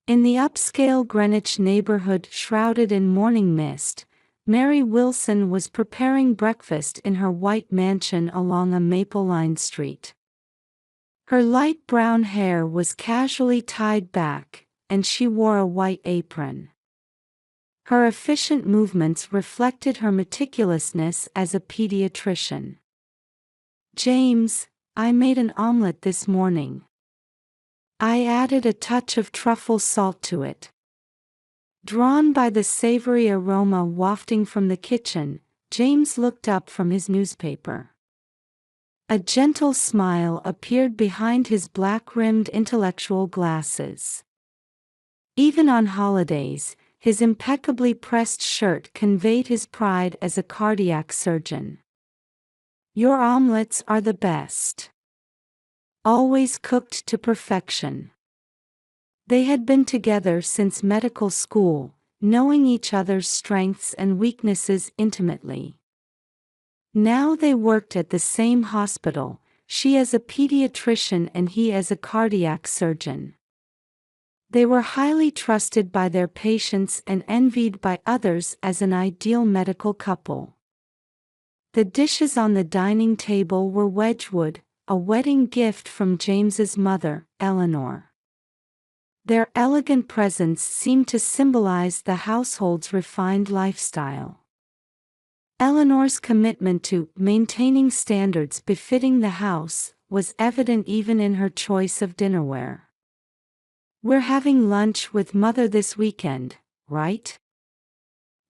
In the upscale Greenwich neighborhood shrouded in morning mist, Mary Wilson was preparing breakfast in her white mansion along a maple-lined street. Her light brown hair was casually tied back, and she wore a white apron. Her efficient movements reflected her meticulousness as a pediatrician. "James, I made an omelette this morning. I added a touch of truffle salt to it." Drawn by the savory aroma wafting from the kitchen, James looked up from his newspaper. A gentle smile appeared behind his black-rimmed intellectual glasses. Even on holidays, his impeccably pressed shirt conveyed his pride as a cardiac surgeon. "Your omelets are the best. Always cooked to perfection." They had been together since medical school, knowing each other's strengths and weaknesses intimately. Now they worked at the same hospital, she as a pediatrician and he as a cardiac surgeon. They were highly trusted by their patients and envied by others as an ideal medical couple. The dishes on the dining table were Wedgwood, a wedding gift from James's mother, Eleanor. Their elegant presence seemed to symbolize the household's refined lifestyle. Eleanor's commitment to maintaining standards befitting the house was evident even in her choice of dinnerware. "We're having lunch with Mother this weekend, right?"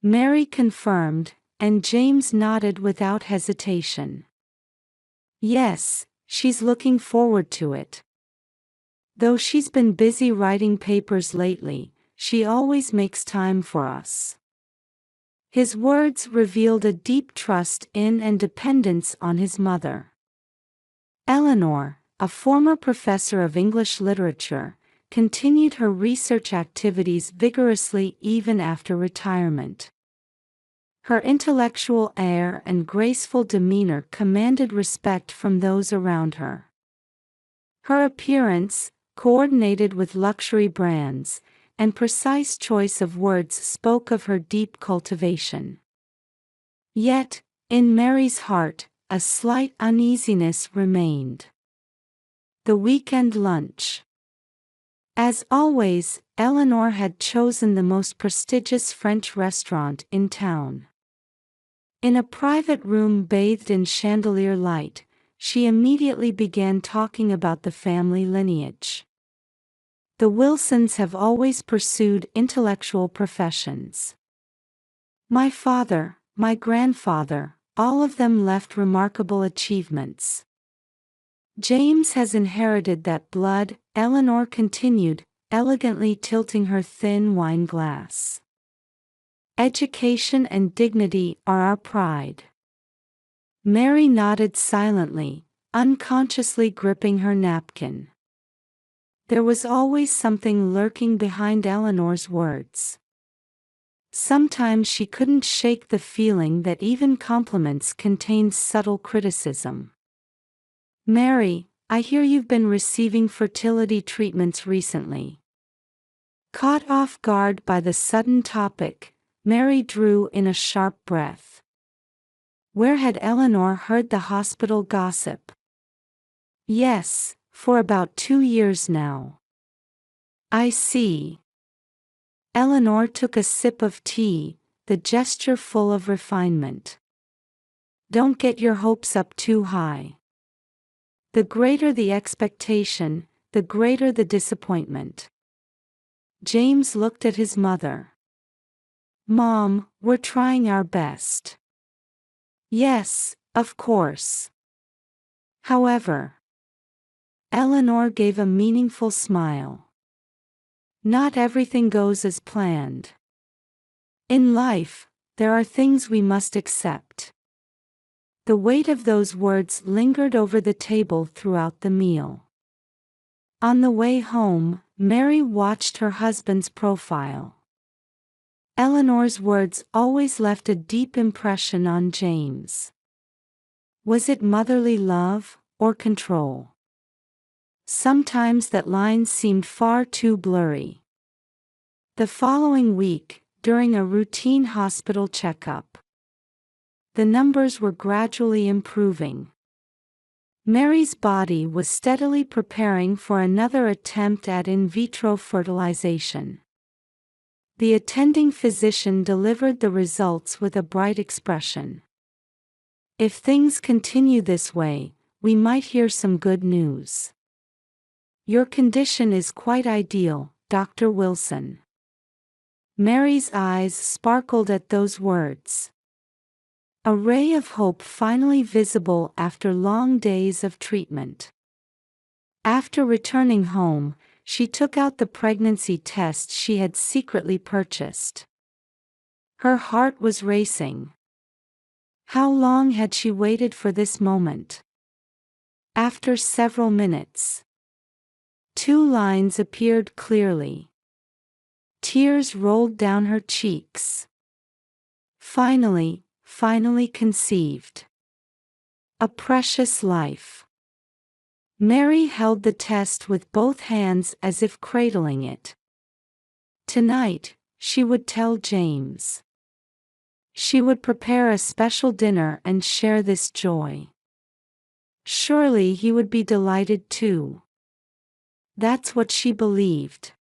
Mary confirmed, and James nodded without hesitation. "Yes, she's looking forward to it. Though she's been busy writing papers lately, she always makes time for us." His words revealed a deep trust in and dependence on his mother. Eleanor, a former professor of English literature, continued her research activities vigorously even after retirement. Her intellectual air and graceful demeanor commanded respect from those around her. Her appearance, coordinated with luxury brands, and precise choice of words spoke of her deep cultivation. Yet, in Mary's heart, a slight uneasiness remained. The weekend lunch. As always, Eleanor had chosen the most prestigious French restaurant in town. In a private room bathed in chandelier light, she immediately began talking about the family lineage. "The Wilsons have always pursued intellectual professions. My father, my grandfather, all of them left remarkable achievements. James has inherited that blood," Eleanor continued, elegantly tilting her thin wine glass. "Education and dignity are our pride." Mary nodded silently, unconsciously gripping her napkin. There was always something lurking behind Eleanor's words. Sometimes she couldn't shake the feeling that even compliments contained subtle criticism. "Mary, I hear you've been receiving fertility treatments recently." Caught off guard by the sudden topic, Mary drew in a sharp breath. Where had Eleanor heard the hospital gossip? "Yes, for about 2 years now." "I see." Eleanor took a sip of tea, the gesture full of refinement. "Don't get your hopes up too high. The greater the expectation, the greater the disappointment." James looked at his mother. "Mom, we're trying our best." "Yes, of course. However." Eleanor gave a meaningful smile. "Not everything goes as planned. In life, there are things we must accept." The weight of those words lingered over the table throughout the meal. On the way home, Mary watched her husband's profile. Eleanor's words always left a deep impression on James. Was it motherly love, or control? Sometimes that line seemed far too blurry. The following week, during a routine hospital checkup, the numbers were gradually improving. Mary's body was steadily preparing for another attempt at in vitro fertilization. The attending physician delivered the results with a bright expression. "If things continue this way, we might hear some good news. Your condition is quite ideal, Dr. Wilson." Mary's eyes sparkled at those words. A ray of hope finally visible after long days of treatment. After returning home, she took out the pregnancy test she had secretly purchased. Her heart was racing. How long had she waited for this moment? After several minutes, 2 lines appeared clearly. Tears rolled down her cheeks. Finally conceived. A precious life. Mary held the test with both hands as if cradling it. Tonight, she would tell James. She would prepare a special dinner and share this joy. Surely he would be delighted too. That's what she believed.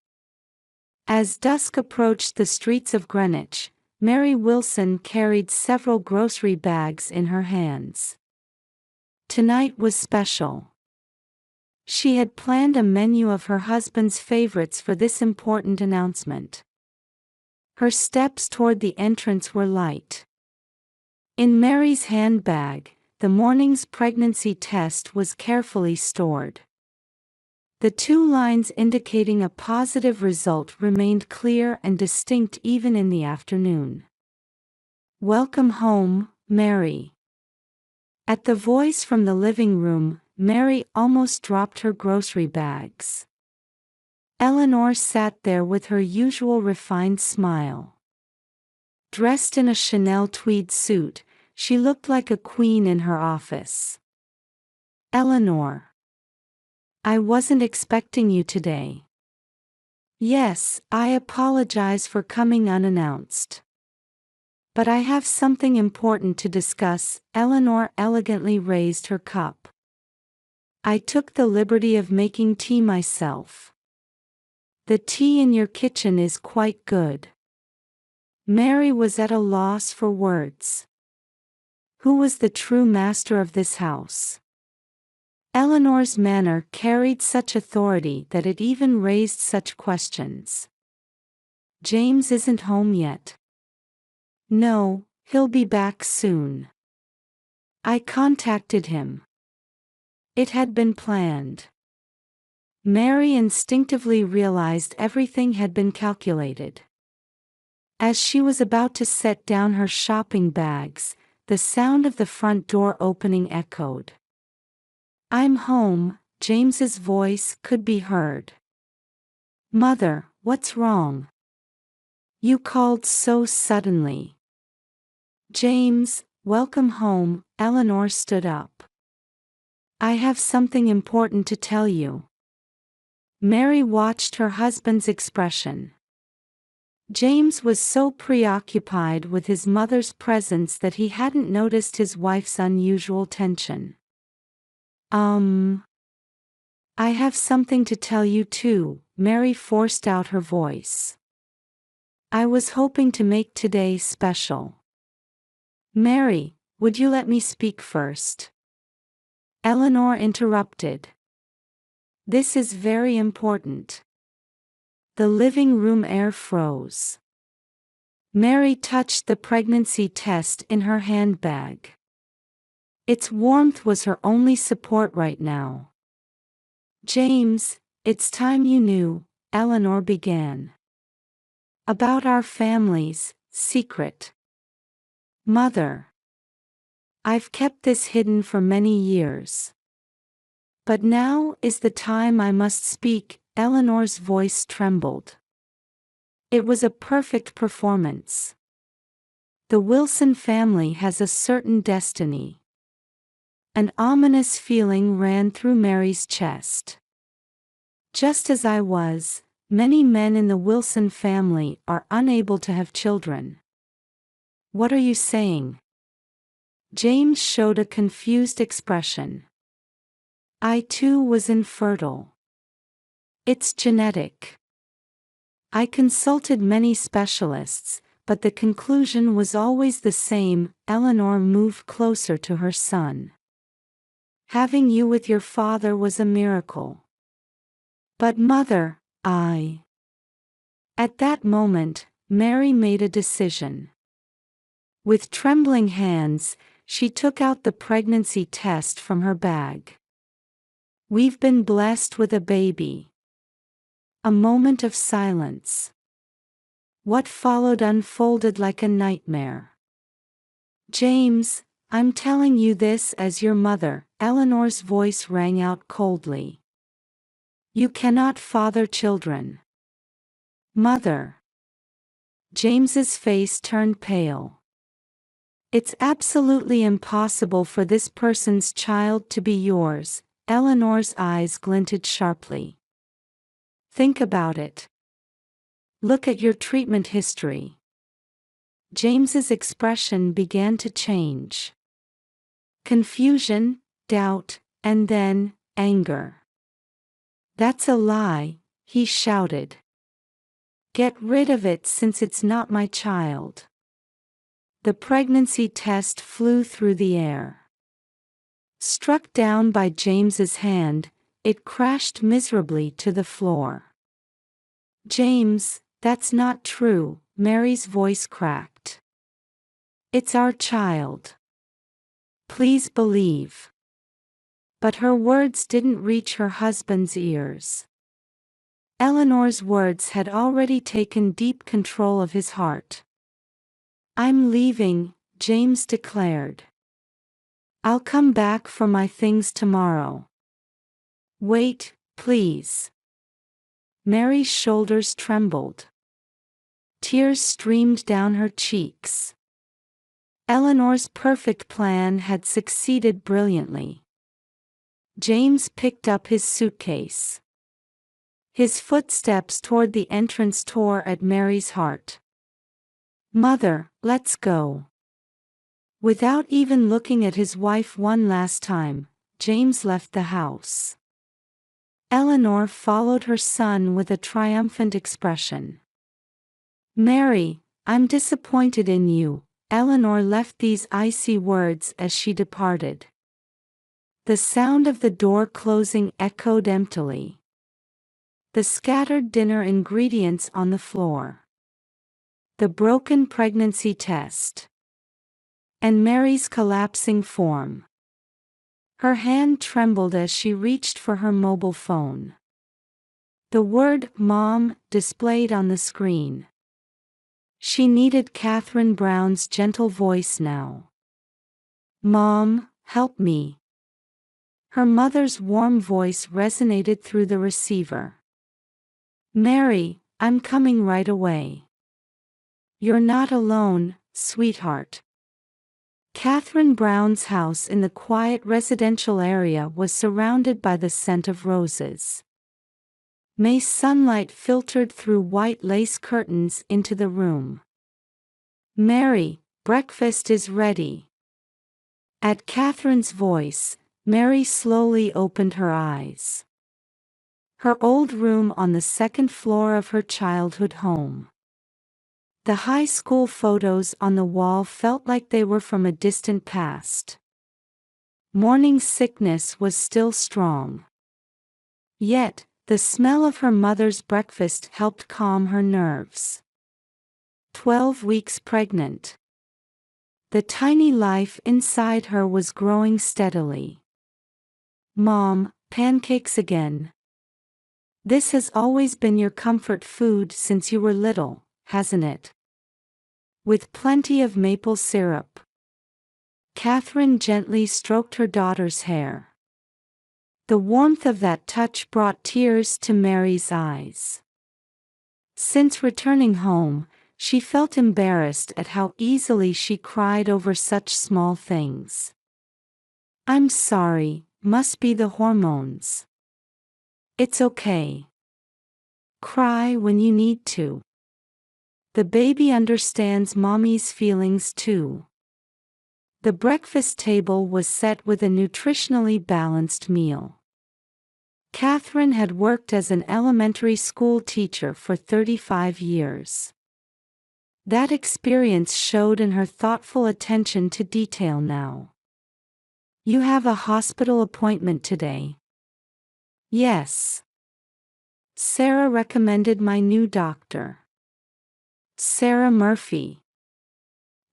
As dusk approached the streets of Greenwich, Mary Wilson carried several grocery bags in her hands. Tonight was special. She had planned a menu of her husband's favorites for this important announcement. Her steps toward the entrance were light. In Mary's handbag, the morning's pregnancy test was carefully stored. The 2 lines indicating a positive result remained clear and distinct even in the afternoon. "Welcome home, Mary." At the voice from the living room, Mary almost dropped her grocery bags. Eleanor sat there with her usual refined smile. Dressed in a Chanel tweed suit, she looked like a queen in her office. "Eleanor, I wasn't expecting you today." "Yes, I apologize for coming unannounced. But I have something important to discuss." Eleanor elegantly raised her cup. "I took the liberty of making tea myself. The tea in your kitchen is quite good." Mary was at a loss for words. Who was the true master of this house? Eleanor's manner carried such authority that it even raised such questions. "James isn't home yet." "No, he'll be back soon. I contacted him. It had been planned." Mary instinctively realized everything had been calculated. As she was about to set down her shopping bags, the sound of the front door opening echoed. "I'm home," James's voice could be heard. "Mother, what's wrong? You called so suddenly." "James, welcome home." Eleanor stood up. "I have something important to tell you." Mary watched her husband's expression. James was so preoccupied with his mother's presence that he hadn't noticed his wife's unusual tension. I have something to tell you too," Mary forced out her voice. "I was hoping to make today special." "Mary, would you let me speak first?" Eleanor interrupted. "This is very important." The living room air froze. Mary touched the pregnancy test in her handbag. Its warmth was her only support right now. "James, it's time you knew," Eleanor began. "About our family's secret." "Mother, I've kept this hidden for many years. But now is the time I must speak." Eleanor's voice trembled. It was a perfect performance. The Wilson family has a certain destiny. An ominous feeling ran through Mary's chest. "Just as I was," Many men in the Wilson family are unable to have children. What are you saying? James showed a confused expression. I too was infertile. It's genetic. I consulted many specialists, but the conclusion was always the same. Eleanor moved closer to her son. Having you with your father was a miracle. But mother, At that moment, Mary made a decision. With trembling hands, she took out the pregnancy test from her bag. We've been blessed with a baby. A moment of silence. What followed unfolded like a nightmare. James, I'm telling you this as your mother, Eleanor's voice rang out coldly. You cannot father children. Mother. James's face turned pale. It's absolutely impossible for this person's child to be yours. Eleanor's eyes glinted sharply. Think about it. Look at your treatment history. James's expression began to change. Confusion, doubt, and then, anger. That's a lie, he shouted. Get rid of it since it's not my child. The pregnancy test flew through the air. Struck down by James's hand, it crashed miserably to the floor. James, that's not true, Mary's voice cracked. It's our child. Please believe. But her words didn't reach her husband's ears. Eleanor's words had already taken deep control of his heart. I'm leaving, James declared. I'll come back for my things tomorrow. Wait, please. Mary's shoulders trembled. Tears streamed down her cheeks. Eleanor's perfect plan had succeeded brilliantly. James picked up his suitcase. His footsteps toward the entrance tore at Mary's heart. Mother, let's go. Without even looking at his wife one last time, James left the house. Eleanor followed her son with a triumphant expression. Mary, I'm disappointed in you. Eleanor left these icy words as she departed. The sound of the door closing echoed emptily. The scattered dinner ingredients on the floor. The broken pregnancy test. And Mary's collapsing form. Her hand trembled as she reached for her mobile phone. The word "Mom" displayed on the screen. She needed Catherine Brown's gentle voice now. Mom, help me. Her mother's warm voice resonated through the receiver. Mary, I'm coming right away. You're not alone, sweetheart. Catherine Brown's house in the quiet residential area was surrounded by the scent of roses. May sunlight filtered through white lace curtains into the room. Mary, breakfast is ready. At Catherine's voice, Mary slowly opened her eyes. Her old room on the second floor of her childhood home. The high school photos on the wall felt like they were from a distant past. Morning sickness was still strong. Yet, the smell of her mother's breakfast helped calm her nerves. 12 weeks pregnant. The tiny life inside her was growing steadily. Mom, pancakes again. This has always been your comfort food since you were little, hasn't it? With plenty of maple syrup. Catherine gently stroked her daughter's hair. The warmth of that touch brought tears to Mary's eyes. Since returning home, she felt embarrassed at how easily she cried over such small things. I'm sorry, must be the hormones. It's okay. Cry when you need to. The baby understands mommy's feelings too. The breakfast table was set with a nutritionally balanced meal. Catherine had worked as an elementary school teacher for 35 years. That experience showed in her thoughtful attention to detail now. You have a hospital appointment today. Yes. Sarah recommended my new doctor. Sarah Murphy.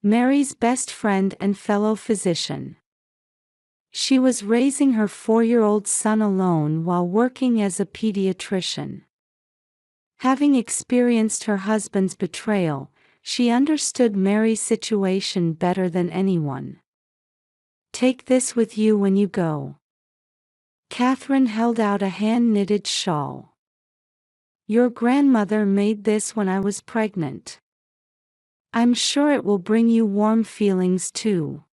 Mary's best friend and fellow physician. She was raising her 4-year-old son alone while working as a pediatrician. Having experienced her husband's betrayal, she understood Mary's situation better than anyone. Take this with you when you go. Catherine held out a hand-knitted shawl. Your grandmother made this when I was pregnant. I'm sure it will bring you warm feelings too.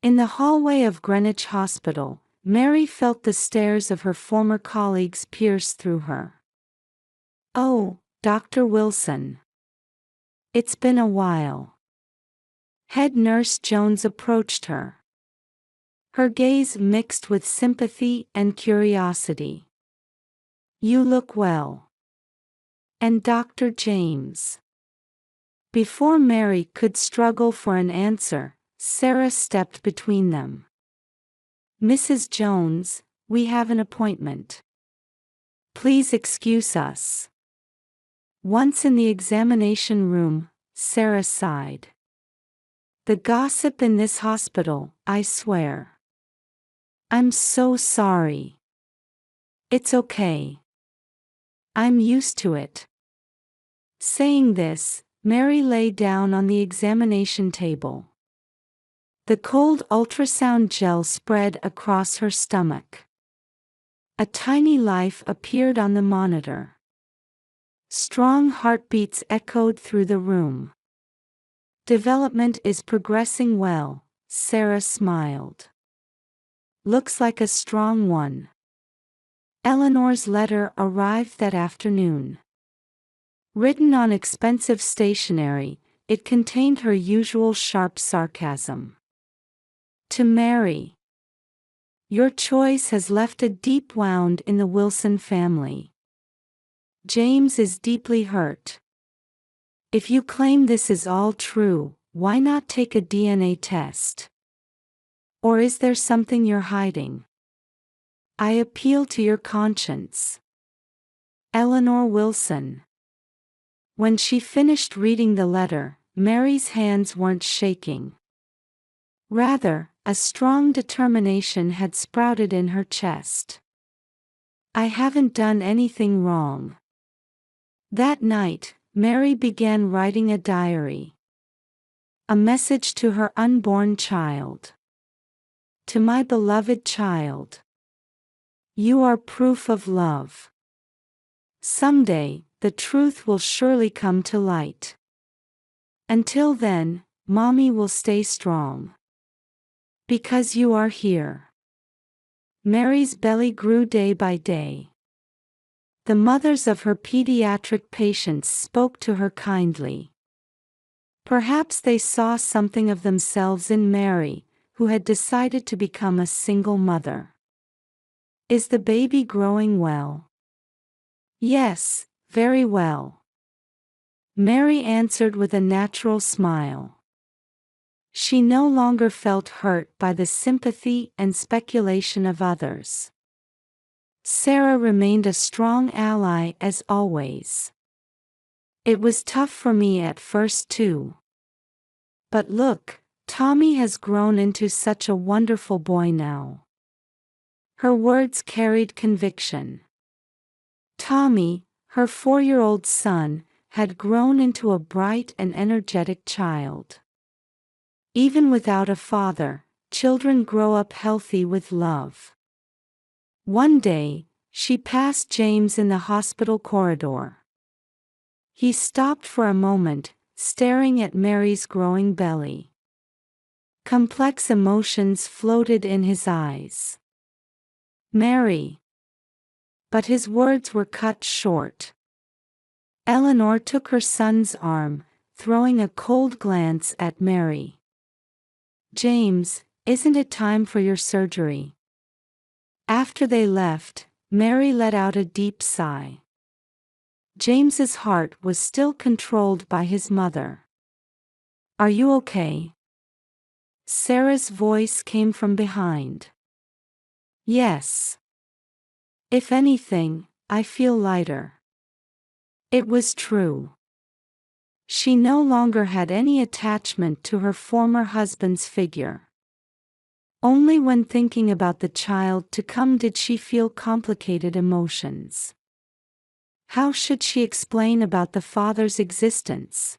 In the hallway of Greenwich Hospital, Mary felt the stares of her former colleagues pierce through her. Oh, Dr. Wilson. It's been a while. Head nurse Jones approached her. Her gaze mixed with sympathy and curiosity. You look well. And Dr. James. Before Mary could struggle for an answer, Sarah stepped between them. Mrs. Jones, we have an appointment. Please excuse us. Once in the examination room, Sarah sighed. The gossip in this hospital, I swear. I'm so sorry. It's okay. I'm used to it. Saying this, Mary lay down on the examination table. The cold ultrasound gel spread across her stomach. A tiny life appeared on the monitor. Strong heartbeats echoed through the room. Development is progressing well, Sarah smiled. Looks like a strong one. Eleanor's letter arrived that afternoon. Written on expensive stationery, it contained her usual sharp sarcasm. To Mary. Your choice has left a deep wound in the Wilson family. James is deeply hurt. If you claim this is all true, why not take a DNA test? Or is there something you're hiding? I appeal to your conscience. Eleanor Wilson. When she finished reading the letter, Mary's hands weren't shaking. Rather, a strong determination had sprouted in her chest. I haven't done anything wrong. That night, Mary began writing a diary. A message to her unborn child. To my beloved child. You are proof of love. Someday, the truth will surely come to light. Until then, Mommy will stay strong. Because you are here. Mary's belly grew day by day. The mothers of her pediatric patients spoke to her kindly. Perhaps they saw something of themselves in Mary, who had decided to become a single mother. Is the baby growing well? Yes, very well. Mary answered with a natural smile. She no longer felt hurt by the sympathy and speculation of others. Sarah remained a strong ally as always. It was tough for me at first too. But look, Tommy has grown into such a wonderful boy now. Her words carried conviction. Tommy, her 4-year-old son, had grown into a bright and energetic child. Even without a father, children grow up healthy with love. One day, she passed James in the hospital corridor. He stopped for a moment, staring at Mary's growing belly. Complex emotions floated in his eyes. Mary. But his words were cut short. Eleanor took her son's arm, throwing a cold glance at Mary. "James, isn't it time for your surgery?" After they left, Mary let out a deep sigh. James's heart was still controlled by his mother. "Are you okay?" Sarah's voice came from behind. "Yes. If anything, I feel lighter." It was true. She no longer had any attachment to her former husband's figure. Only when thinking about the child to come did she feel complicated emotions. How should she explain about the father's existence?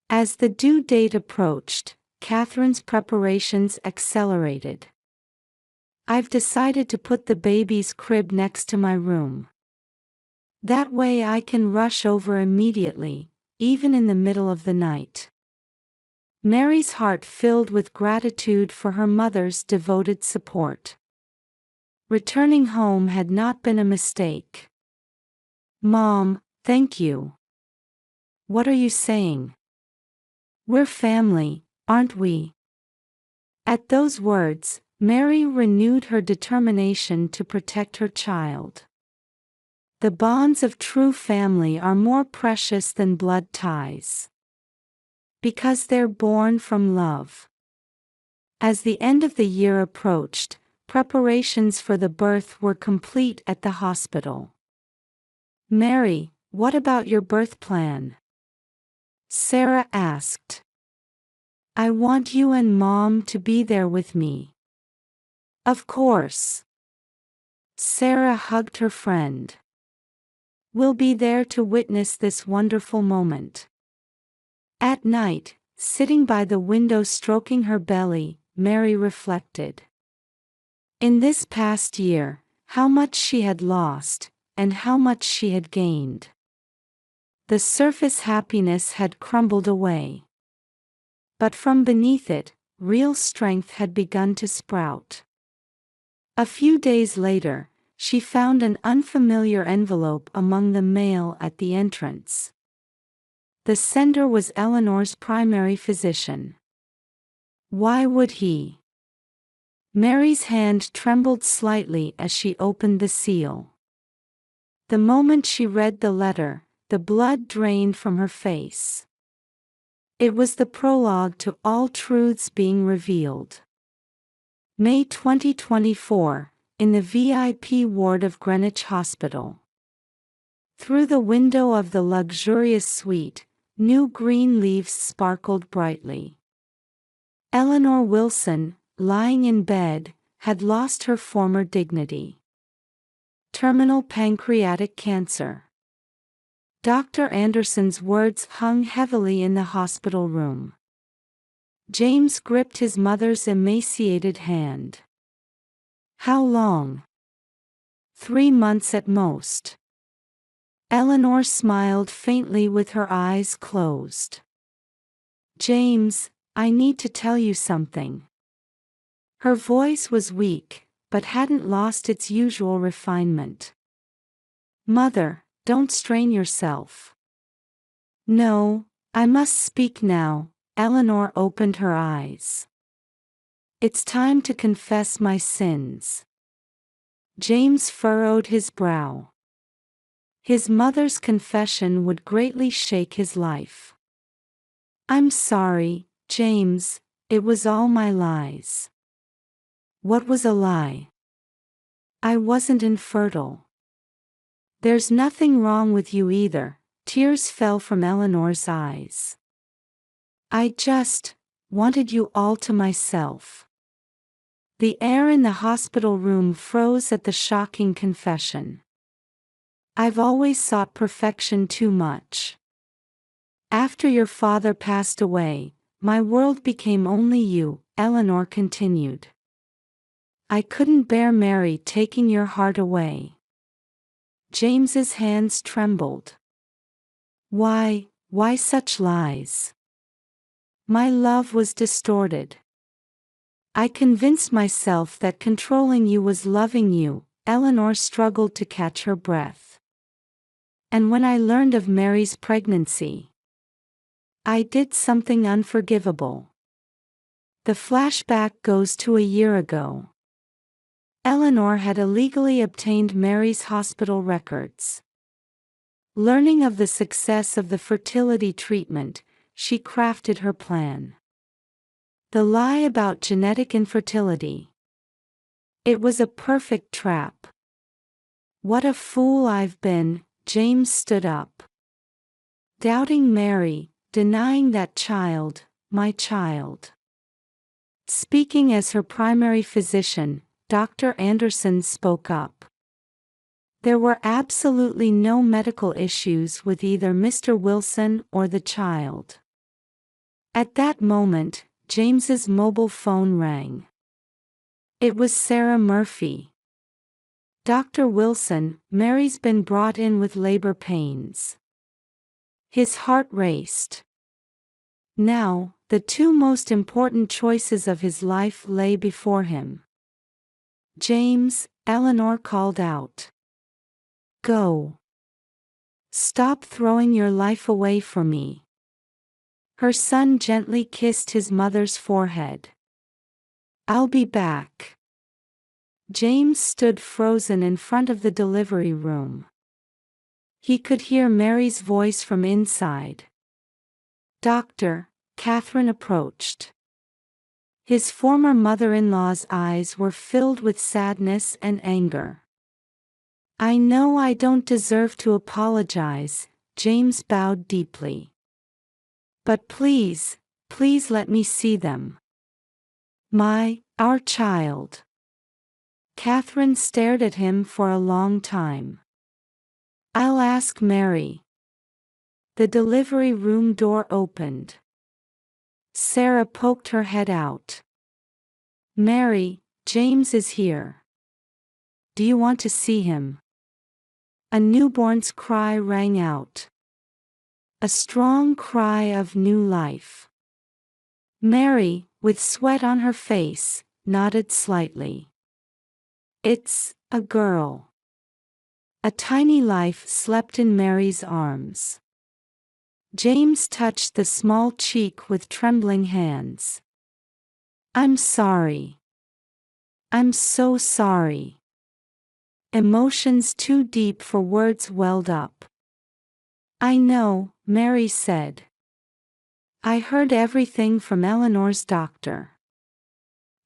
As the due date approached, Catherine's preparations accelerated. "I've decided to put the baby's crib next to my room. That way I can rush over immediately, even in the middle of the night." Mary's heart filled with gratitude for her mother's devoted support. Returning home had not been a mistake. "Mom, thank you." "What are you saying?" "We're family, aren't we?" At those words, Mary renewed her determination to protect her child. The bonds of true family are more precious than blood ties, because they're born from love. As the end of the year approached, preparations for the birth were complete at the hospital. "Mary, what about your birth plan?" Sarah asked. "I want you and Mom to be there with me." "Of course." Sarah hugged her friend. "We'll be there to witness this wonderful moment." At night, sitting by the window stroking her belly, Mary reflected. In this past year, how much she had lost, and how much she had gained. The surface happiness had crumbled away. But from beneath it, real strength had begun to sprout. A few days later, she found an unfamiliar envelope among the mail at the entrance. The sender was Eleanor's primary physician. Why would he? Mary's hand trembled slightly as she opened the seal. The moment she read the letter, the blood drained from her face. It was the prologue to all truths being revealed. May 2024, in the VIP ward of Greenwich Hospital. Through the window of the luxurious suite, new green leaves sparkled brightly. Eleanor Wilson, lying in bed, had lost her former dignity. Terminal pancreatic cancer. Dr. Anderson's words hung heavily in the hospital room. James gripped his mother's emaciated hand. "How long?" "3 months at most." Eleanor smiled faintly with her eyes closed. "James, I need to tell you something." Her voice was weak, but hadn't lost its usual refinement. "Mother, don't strain yourself." "No, I must speak now." Eleanor opened her eyes. "It's time to confess my sins." James furrowed his brow. His mother's confession would greatly shake his life. "I'm sorry, James, it was all my lies." "What was a lie?" "I wasn't infertile." "There's nothing wrong with you either." Tears fell from Eleanor's eyes. "I just wanted you all to myself." The air in the hospital room froze at the shocking confession. "I've always sought perfection too much. After your father passed away, my world became only you," Eleanor continued. "I couldn't bear Mary taking your heart away." James's hands trembled. Why such lies?" "My love was distorted. I convinced myself that controlling you was loving you." Eleanor struggled to catch her breath. And when I learned of Mary's pregnancy, I did something unforgivable. The flashback goes to a year ago. Eleanor had illegally obtained Mary's hospital records. Learning of the success of the fertility treatment, she crafted her plan. The lie about genetic infertility. It was a perfect trap. What a fool I've been, James stood up. Doubting Mary, denying that child, my child. Speaking as her primary physician, Dr. Anderson spoke up. There were absolutely no medical issues with either Mr. Wilson or the child. At that moment, James's mobile phone rang. It was Sarah Murphy. Dr. Wilson, Mary's been brought in with labor pains. His heart raced. Now, the two most important choices of his life lay before him. James, Eleanor called out. Go. Stop throwing your life away for me. Her son gently kissed his mother's forehead. I'll be back. James stood frozen in front of the delivery room. He could hear Mary's voice from inside. Doctor, Catherine approached. His former mother-in-law's eyes were filled with sadness and anger. I know I don't deserve to apologize, James bowed deeply. But please, please let me see them. Our child. Catherine stared at him for a long time. I'll ask Mary. The delivery room door opened. Sarah poked her head out. Mary, James is here. Do you want to see him? A newborn's cry rang out. A strong cry of new life. Mary, with sweat on her face, nodded slightly. It's a girl. A tiny life slept in Mary's arms. James touched the small cheek with trembling hands. I'm sorry. I'm so sorry. Emotions too deep for words welled up. I know, Mary said. I heard everything from Eleanor's doctor.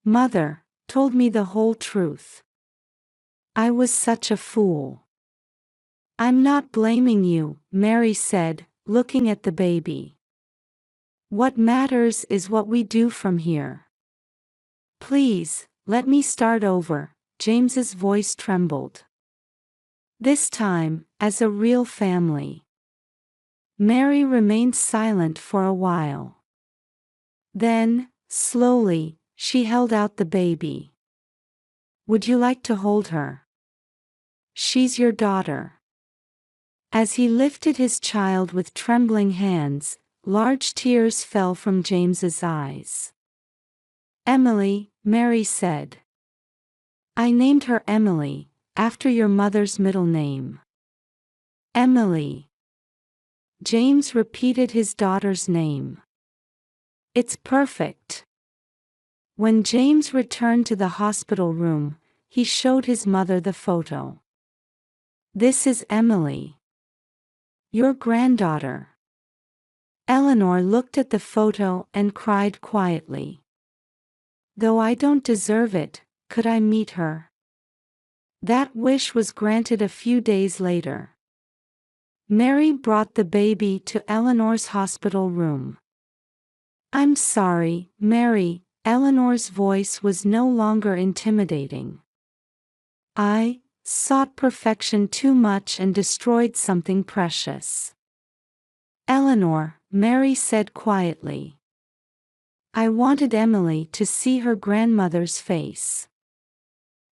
Mother told me the whole truth. I was such a fool. I'm not blaming you, Mary said, looking at the baby. What matters is what we do from here. Please, let me start over, James's voice trembled. This time, as a real family. Mary remained silent for a while. Then, slowly, she held out the baby. Would you like to hold her? She's your daughter. As he lifted his child with trembling hands, large tears fell from James's eyes. Emily, Mary said. I named her Emily, after your mother's middle name. Emily. James repeated his daughter's name. It's perfect. When James returned to the hospital room, he showed his mother the photo. This is Emily. Your granddaughter. Eleanor looked at the photo and cried quietly. Though I don't deserve it, could I meet her? That wish was granted a few days later. Mary brought the baby to Eleanor's hospital room. I'm sorry, Mary, Eleanor's voice was no longer intimidating. I sought perfection too much and destroyed something precious. Eleanor, Mary said quietly. I wanted Emily to see her grandmother's face.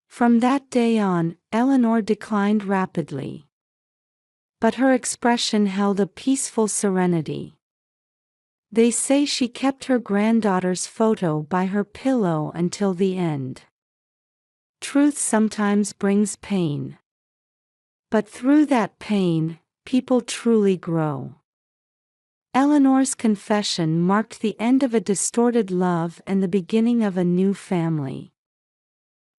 From that day on, Eleanor declined rapidly. But her expression held a peaceful serenity. They say she kept her granddaughter's photo by her pillow until the end. Truth sometimes brings pain. But through that pain, people truly grow. Eleanor's confession marked the end of a distorted love and the beginning of a new family.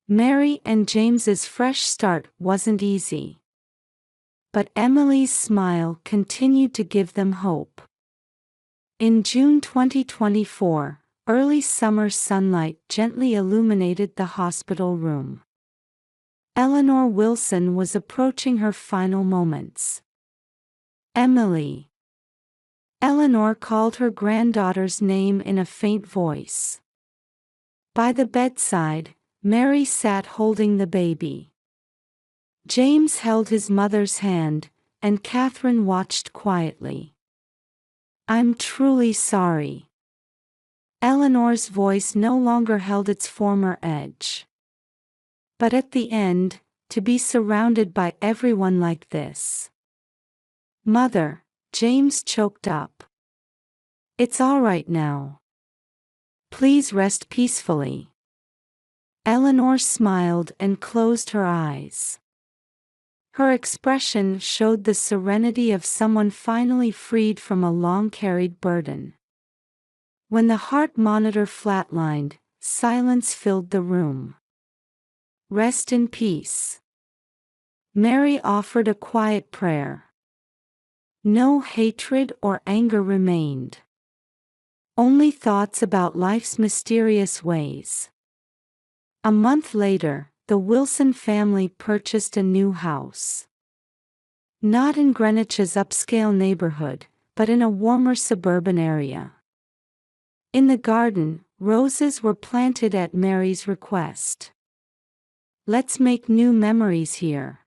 Mary and James's fresh start wasn't easy. But Emily's smile continued to give them hope. In June 2024, early summer sunlight gently illuminated the hospital room. Eleanor Wilson was approaching her final moments. Emily. Eleanor called her granddaughter's name in a faint voice. By the bedside, Mary sat holding the baby. James held his mother's hand, and Catherine watched quietly. "I'm truly sorry." Eleanor's voice no longer held its former edge. "But at the end, to be surrounded by everyone like this." "Mother," James choked up. "It's all right now. Please rest peacefully." Eleanor smiled and closed her eyes. Her expression showed the serenity of someone finally freed from a long-carried burden. When the heart monitor flatlined, silence filled the room. "Rest in peace." Mary offered a quiet prayer. No hatred or anger remained. Only thoughts about life's mysterious ways. A month later, the Wilson family purchased a new house. Not in Greenwich's upscale neighborhood, but in a warmer suburban area. In the garden, roses were planted at Mary's request. "Let's make new memories here,"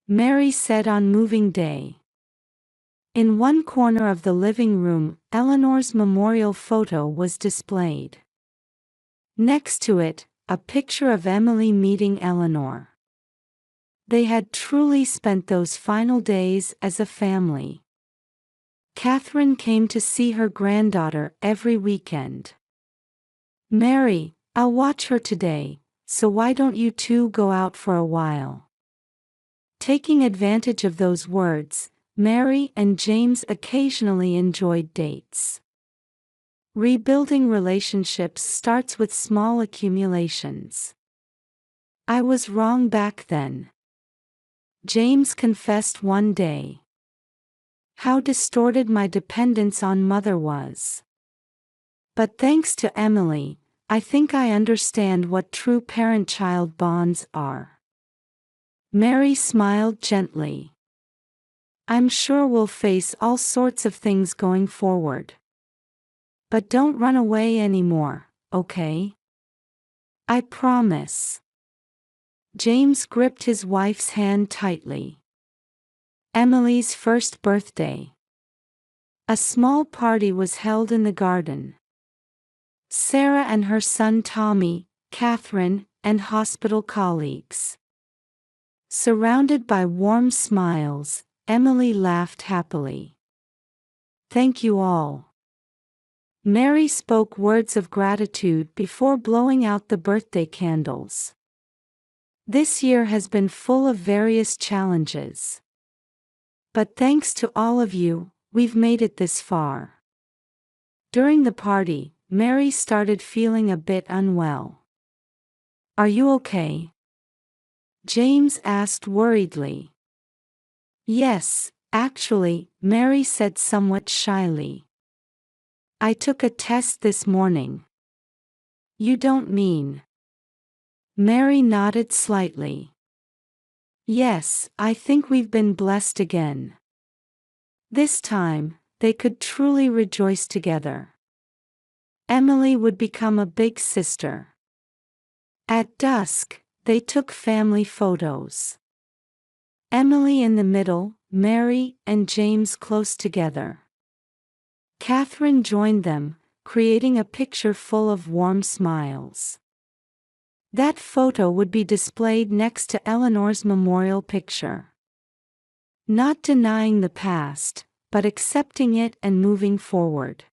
Mary said on moving day. In one corner of the living room, Eleanor's memorial photo was displayed. Next to it, a picture of Emily meeting Eleanor. They had truly spent those final days as a family. Catherine came to see her granddaughter every weekend. "Mary, I'll watch her today, so why don't you two go out for a while?" Taking advantage of those words, Mary and James occasionally enjoyed dates. Rebuilding relationships starts with small accumulations. "I was wrong back then," James confessed one day. "How distorted my dependence on mother was. But thanks to Emily, I think I understand what true parent-child bonds are." Mary smiled gently. "I'm sure we'll face all sorts of things going forward. But don't run away anymore, okay? I promise." James gripped his wife's hand tightly. Emily's first birthday. A small party was held in the garden. Sarah and her son Tommy, Catherine, and hospital colleagues. Surrounded by warm smiles, Emily laughed happily. "Thank you all." Mary spoke words of gratitude before blowing out the birthday candles. "This year has been full of various challenges. But thanks to all of you, we've made it this far." During the party, Mary started feeling a bit unwell. "Are you okay?" James asked worriedly. "Yes, actually," Mary said somewhat shyly. "I took a test this morning." "You don't mean?" Mary nodded slightly. "Yes, I think we've been blessed again. This time, they could truly rejoice together. Emily would become a big sister." At dusk, they took family photos. Emily in the middle, Mary and James close together. Catherine joined them, creating a picture full of warm smiles. That photo would be displayed next to Eleanor's memorial picture. Not denying the past, but accepting it and moving forward.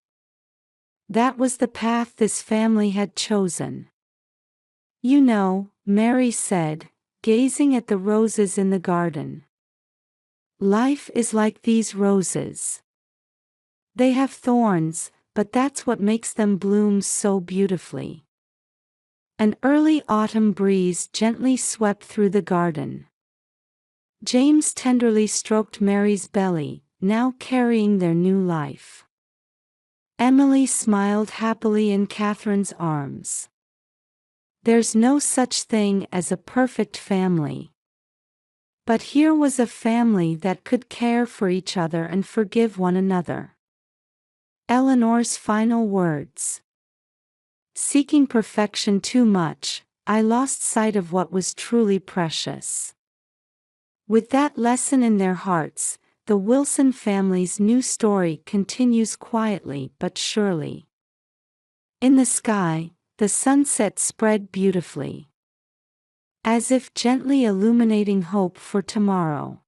That was the path this family had chosen. "You know," Mary said, gazing at the roses in the garden. Life is like these roses. They have thorns, but that's what makes them bloom so beautifully. An early autumn breeze gently swept through the garden. James tenderly stroked Mary's belly, now carrying their new life. Emily smiled happily in Catherine's arms. There's no such thing as a perfect family. But here was a family that could care for each other and forgive one another. Eleanor's final words. Seeking perfection too much, I lost sight of what was truly precious. With that lesson in their hearts, the Wilson family's new story continues quietly but surely. In the sky, the sunset spread beautifully, as if gently illuminating hope for tomorrow.